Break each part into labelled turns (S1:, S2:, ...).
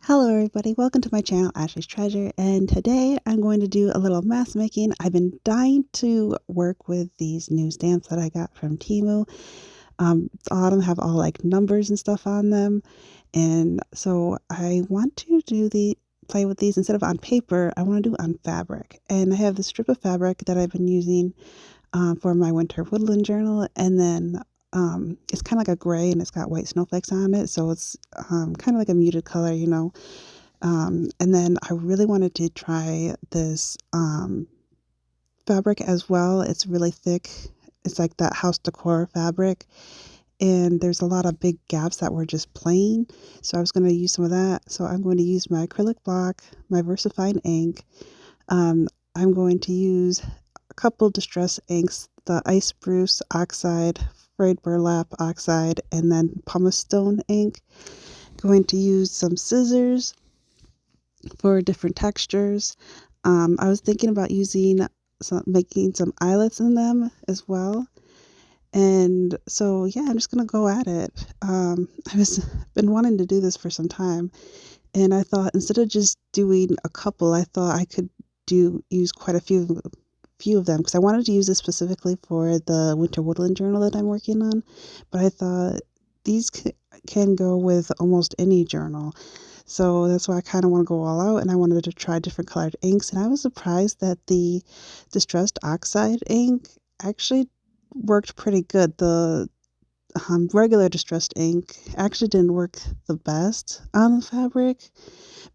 S1: Hello everybody, welcome to my channel Ashley's Treasure, and today I'm going to do a little mask making. I've been dying to work with these new stamps that I got from Temu. A lot of them have all like numbers and stuff on them, and so I want to play with these instead of on paper. I want to do on fabric, and I have this strip of fabric that I've been using for my winter woodland journal, and then it's kind of like a gray and it's got white snowflakes on it, so it's kind of like a muted color, and then I really wanted to try this fabric as well. It's really thick. It's like that house decor fabric, and there's a lot of big gaps that were just plain, so I was going to use some of that. So I'm going to use my acrylic block, my VersaFine ink. I'm going to use a couple distress inks, the Ice Spruce Oxide, Frayed Burlap Oxide, and then Pumice Stone ink. Going to use some scissors for different textures. I was thinking about making some eyelets in them as well. And so, yeah, I'm just going to go at it. Been wanting to do this for some time. And I thought instead of just doing a couple, I thought I could use quite a few of them, because I wanted to use this specifically for the Winter Woodland Journal that I'm working on. But I thought these can go with almost any journal. So that's why I kind of want to go all out, and I wanted to try different colored inks. And I was surprised that the Distressed Oxide ink actually worked pretty good. The regular Distressed ink actually didn't work the best on the fabric,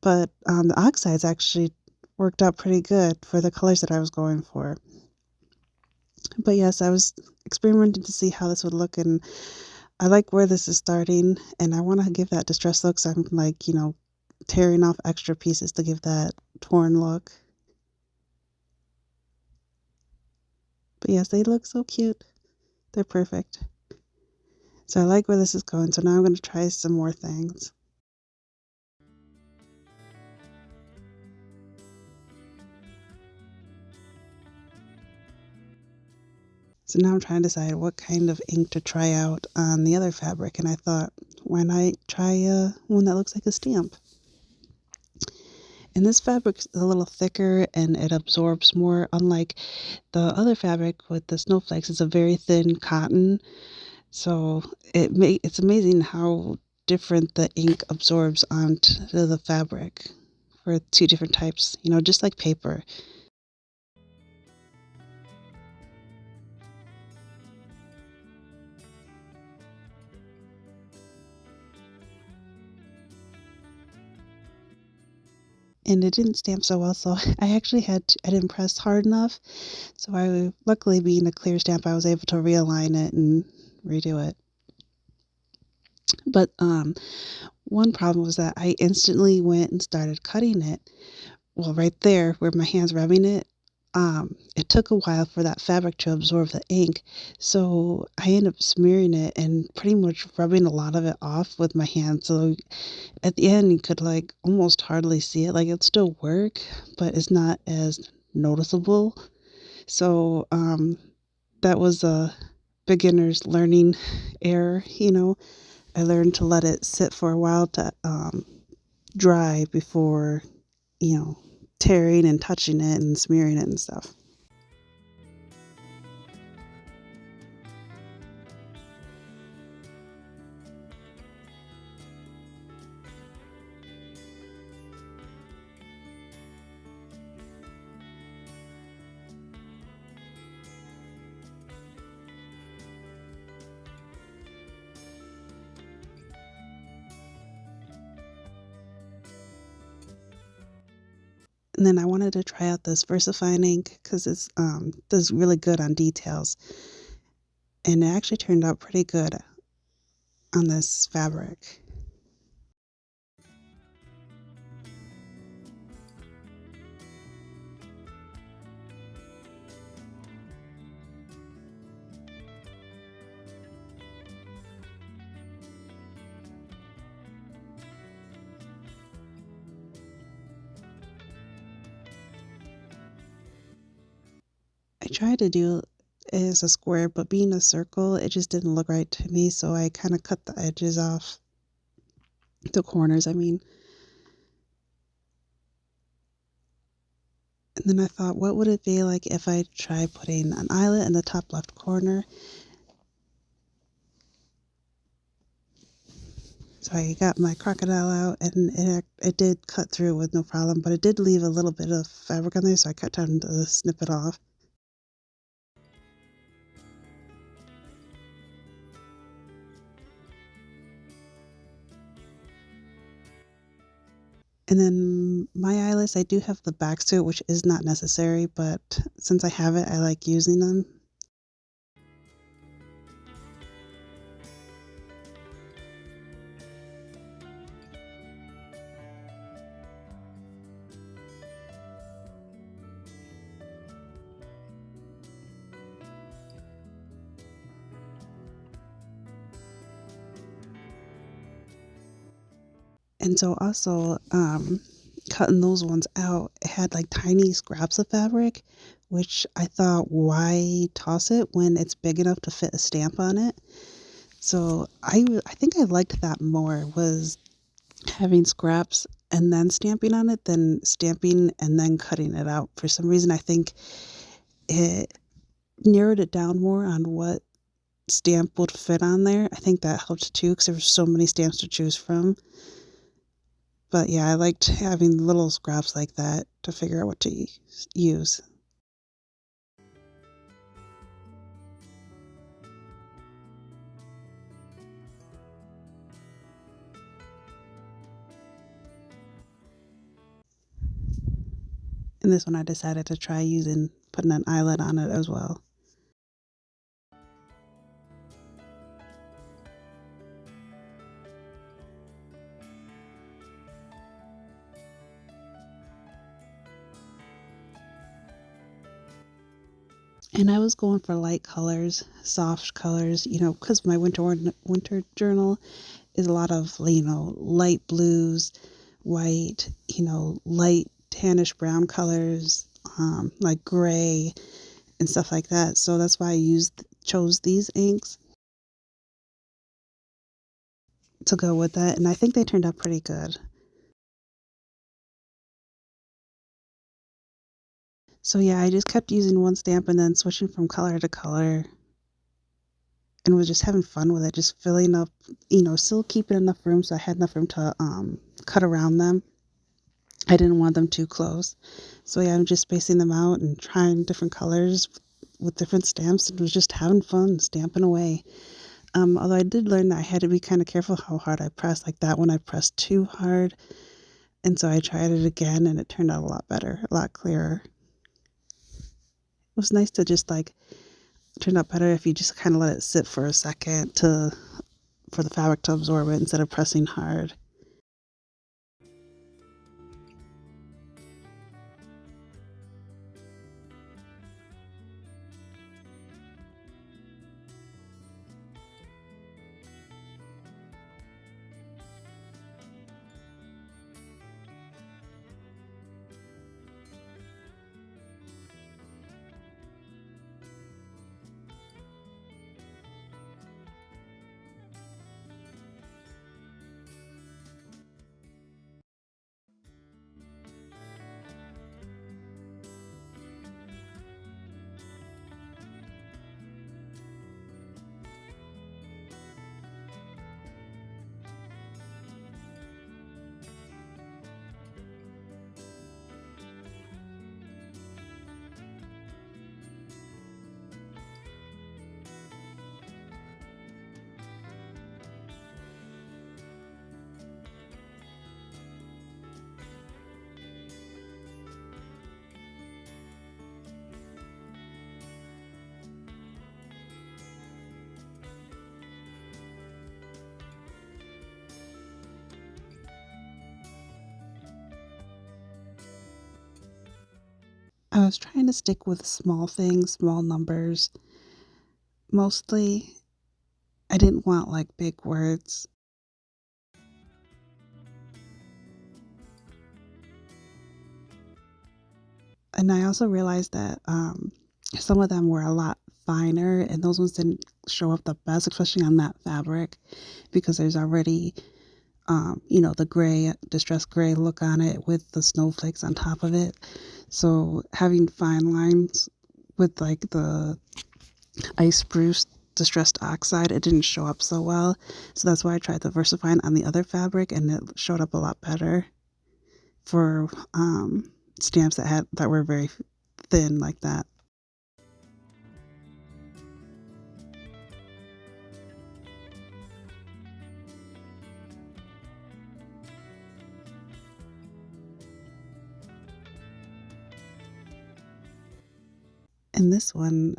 S1: but the oxides actually worked out pretty good for the colors that I was going for. But yes, I was experimenting to see how this would look, and I like where this is starting, and I want to give that distressed look, so I'm like, tearing off extra pieces to give that torn look. But yes, they look so cute. They're perfect. So I like where this is going, so now I'm going to try some more things. So now I'm trying to decide what kind of ink to try out on the other fabric, and I thought, why not try one that looks like a stamp? And this fabric is a little thicker and it absorbs more, unlike the other fabric with the snowflakes. It's a very thin cotton, so it's amazing how different the ink absorbs onto the fabric for two different types, just like paper. And it didn't stamp so well, so I didn't press hard enough. So luckily being a clear stamp, I was able to realign it and redo it. But one problem was that I instantly went and started cutting it. Well, right there where my hand's rubbing it, it took a while for that fabric to absorb the ink. So I ended up smearing it and pretty much rubbing a lot of it off with my hand. So at the end, you could like almost hardly see it. Like it'd still work, but it's not as noticeable. So that was a beginner's learning error. I learned to let it sit for a while to dry before, tearing and touching it and smearing it and stuff. And then I wanted to try out this VersaFine ink because it's does really good on details, and it actually turned out pretty good on this fabric. I tried to do it as a square, but being a circle, it just didn't look right to me, so I kind of cut the edges off, the corners, I mean. And then I thought, what would it be like if I try putting an eyelet in the top left corner? So I got my crocodile out, and it did cut through with no problem, but it did leave a little bit of fabric on there, so I cut down to snip it off. And then my eyelets, I do have the backs to it, which is not necessary, but since I have it, I like using them. And so also, cutting those ones out, it had like tiny scraps of fabric, which I thought, why toss it when it's big enough to fit a stamp on it? So I think I liked that more, was having scraps and then stamping on it than stamping and then cutting it out. For some reason, I think it narrowed it down more on what stamp would fit on there. I think that helped too because there were so many stamps to choose from. But yeah, I liked having little scraps like that to figure out what to use. And this one I decided to try using putting an eyelet on it as well. And I was going for light colors, soft colors, because my winter journal is a lot of, light blues, white, light tannish brown colors, like gray and stuff like that. So that's why I chose these inks to go with that, and I think they turned out pretty good. So yeah, I just kept using one stamp and then switching from color to color and was just having fun with it, just filling up, still keeping enough room so I had enough room to cut around them. I didn't want them too close. So yeah, I'm just spacing them out and trying different colors with different stamps and was just having fun stamping away. Although I did learn that I had to be kind of careful how hard I pressed. Like that one, I pressed too hard. And so I tried it again and it turned out a lot better, a lot clearer. It was nice to just like turn out better if you just kind of let it sit for a second for the fabric to absorb it instead of pressing hard. I was trying to stick with small things, small numbers. Mostly, I didn't want like big words. And I also realized that some of them were a lot finer, and those ones didn't show up the best, especially on that fabric, because there's already, the gray, distressed gray look on it with the snowflakes on top of it. So having fine lines with like the ice spruce distressed oxide, it didn't show up so well. So that's why I tried the VersaFine on the other fabric, and it showed up a lot better for stamps that were very thin like that. And this one,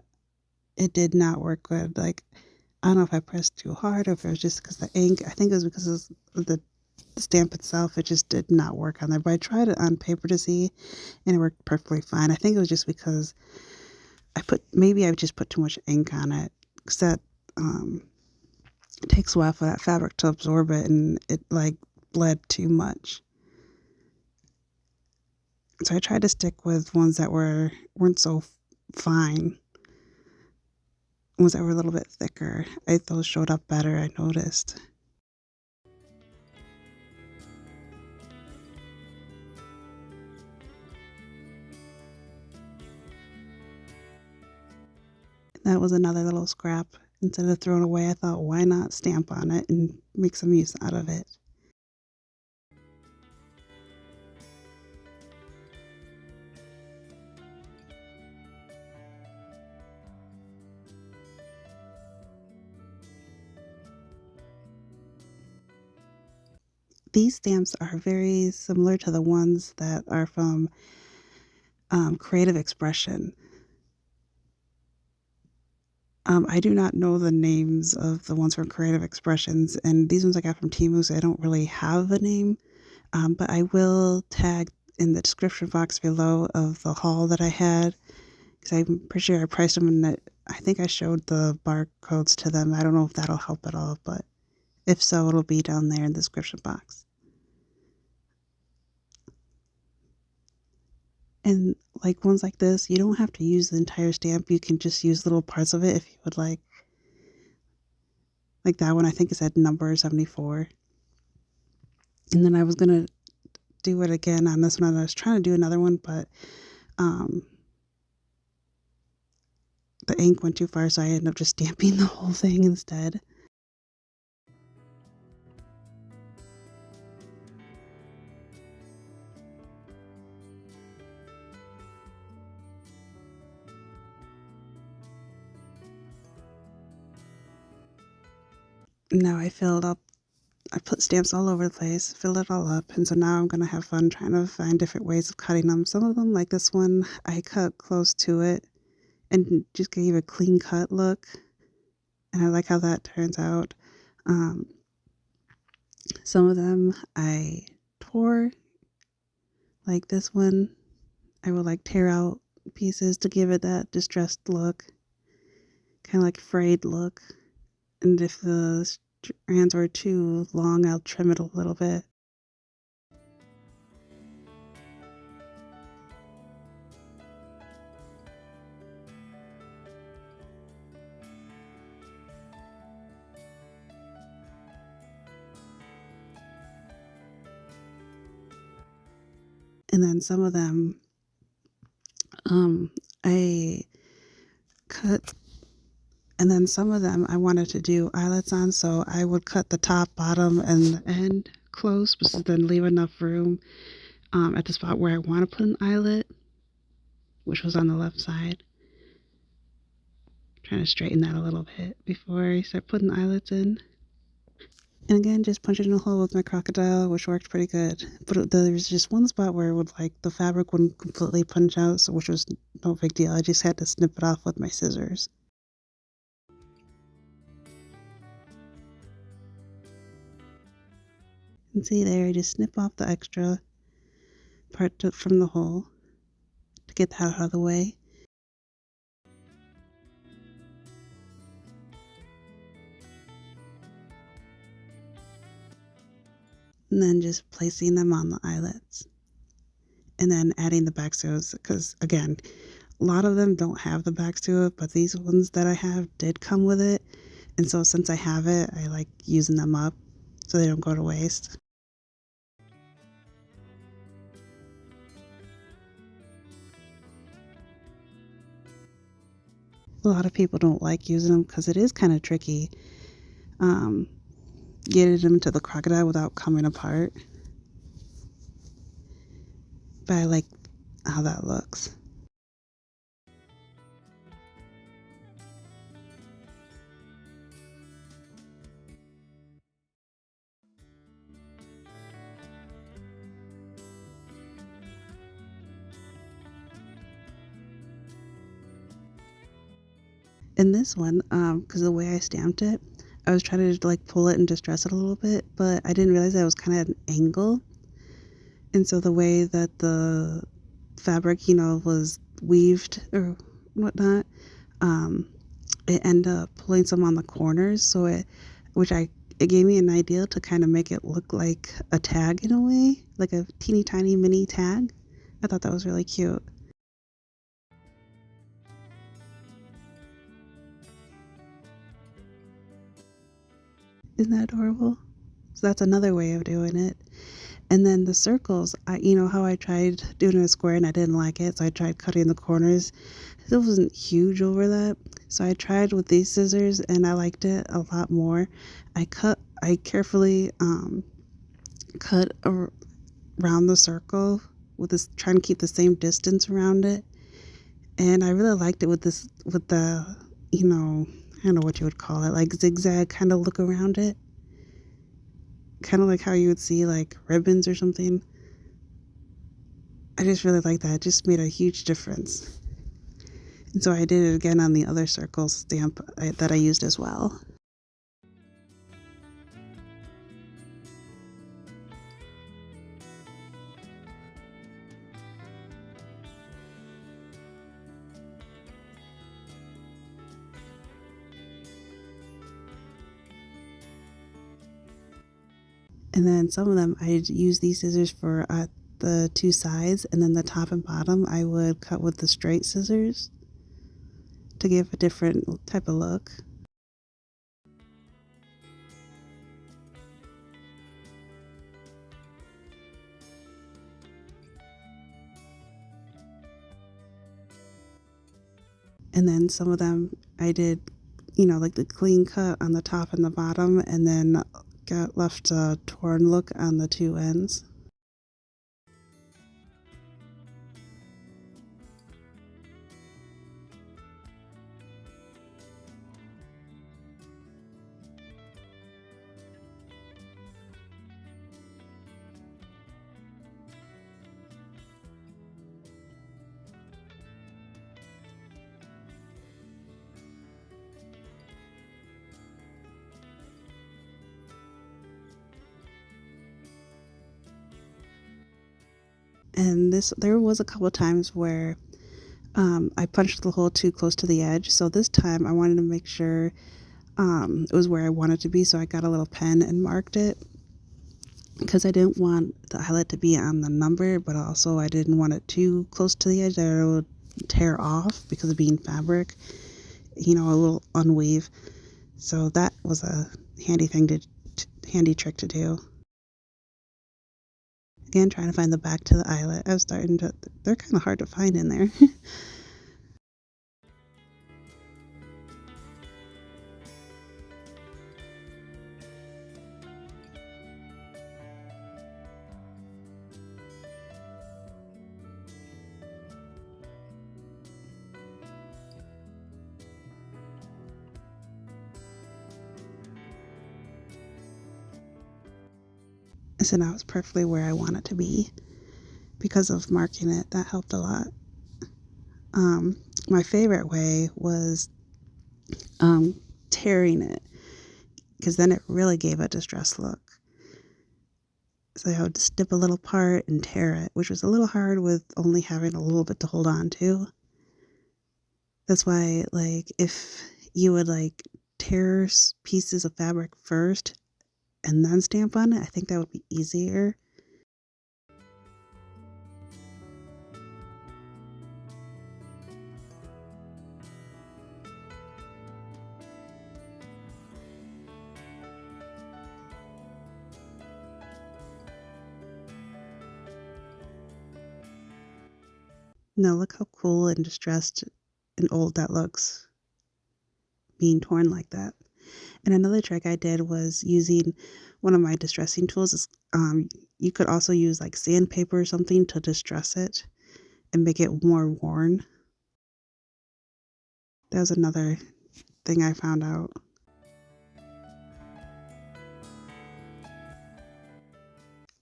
S1: it did not work good. Like, I don't know if I pressed too hard or if it was just because the ink. I think it was because of the stamp itself. It just did not work on there. But I tried it on paper to see, and it worked perfectly fine. I think it was just because maybe I just put too much ink on it, because that it takes a while for that fabric to absorb it, and it like bled too much. So I tried to stick with ones that weren't so fine. Ones that were a little bit thicker. Those showed up better, I noticed. That was another little scrap. Instead of throwing away, I thought, why not stamp on it and make some use out of it? These stamps are very similar to the ones that are from Creative Expression. I do not know the names of the ones from Creative Expressions, and these ones I got from Temu, so I don't really have a name. But I will tag in the description box below of the haul that I had, because I'm pretty sure I priced them, and I think I showed the barcodes to them. I don't know if that'll help at all, but if so, it'll be down there in the description box. And like ones like this, you don't have to use the entire stamp. You can just use little parts of it if you would like. Like that one, I think it said number 74. And then I was going to do it again on this one. I was trying to do another one, but the ink went too far, so I ended up just stamping the whole thing instead. Now I put stamps all over the place, filled it all up, and so now I'm going to have fun trying to find different ways of cutting them. Some of them, like this one, I cut close to it and just gave a clean cut look, and I like how that turns out. Some of them I tore, like this one. I would like tear out pieces to give it that distressed look, kind of like frayed look. And if the strands were too long, I'll trim it a little bit. And then some of them, I cut, and then some of them I wanted to do eyelets on, so I would cut the top, bottom, and the end close, but then leave enough room at the spot where I want to put an eyelet, which was on the left side. Trying to straighten that a little bit before I start putting eyelets in. And again, just punching a hole with my crocodile, which worked pretty good. But there was just one spot where it would like the fabric wouldn't completely punch out, so which was no big deal. I just had to snip it off with my scissors. And see there, I just snip off the extra part from the hole to get that out of the way. And then just placing them on the eyelets. And then adding the back sews, because again, a lot of them don't have the backs to it, but these ones that I have did come with it. And so since I have it, I like using them up so they don't go to waste. A lot of people don't like using them because it is kind of tricky um, getting them to the crocodile without coming apart. But I like how that looks. In this one, because the way I stamped it, I was trying to like pull it and distress it a little bit, but I didn't realize that it was kind of an angle. And so the way that the fabric, was weaved or whatnot, um, it ended up pulling some on the corners. Which it gave me an idea to kind of make it look like a tag in a way, like a teeny tiny mini tag. I thought that was really cute. Isn't that adorable? So that's another way of doing it. And then the circles, you know how I tried doing a square and I didn't like it, so I tried cutting the corners. It wasn't huge over that, so I tried with these scissors and I liked it a lot more. I carefully cut around the circle with this, trying to keep the same distance around it. And I really liked it with the, I don't know what you would call it, like zigzag kind of look around it. Kind of like how you would see like ribbons or something. I just really like that. It just made a huge difference. And so I did it again on the other circle stamp that I used as well. And then some of them I'd use these scissors for the two sides, and then the top and bottom I would cut with the straight scissors to give a different type of look. And then some of them I did, like the clean cut on the top and the bottom, and then got left a torn look on the two ends. And there was a couple of times where I punched the hole too close to the edge. So this time I wanted to make sure it was where I wanted to be. So I got a little pen and marked it because I didn't want the eyelet to be on the number, but also I didn't want it too close to the edge that it would tear off because of being fabric, a little unweave. So that was a handy trick to do. Again, trying to find the back to the eyelet. They're kind of hard to find in there. So now it's perfectly where I want it to be because of marking it. That helped a lot. My favorite way was tearing it because then it really gave a distressed look. So I would snip a little part and tear it, which was a little hard with only having a little bit to hold on to. That's why, like, if you would like tear pieces of fabric first and then stamp on it, I think that would be easier. Now look how cool and distressed and old that looks. being torn like that. And another trick I did was using one of my distressing tools. You could also use like sandpaper or something to distress it and make it more worn. That was another thing I found out.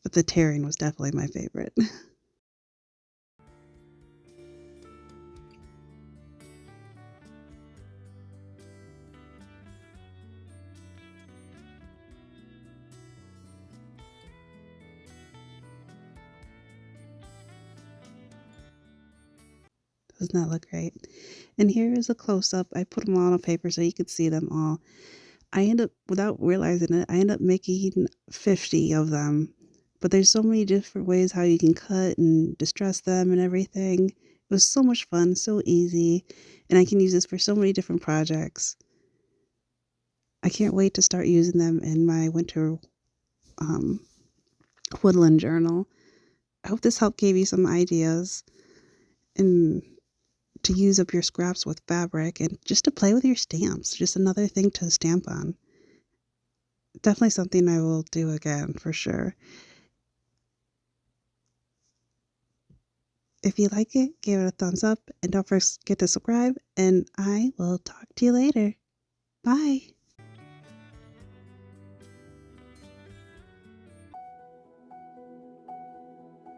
S1: But the tearing was definitely my favorite. Doesn't that look great? And here is a close-up. I put them all on paper so you could see them all. I end up, without realizing it, I end up making 50 of them. But there's so many different ways how you can cut and distress them and everything. It was so much fun, so easy, and I can use this for so many different projects. I can't wait to start using them in my winter um, woodland journal. I hope this help gave you some ideas and to use up your scraps with fabric and just to play with your stamps. Just another thing to stamp on. Definitely something I will do again for sure. If you like it, give it a thumbs up and don't forget to subscribe, and I will talk to you later. Bye.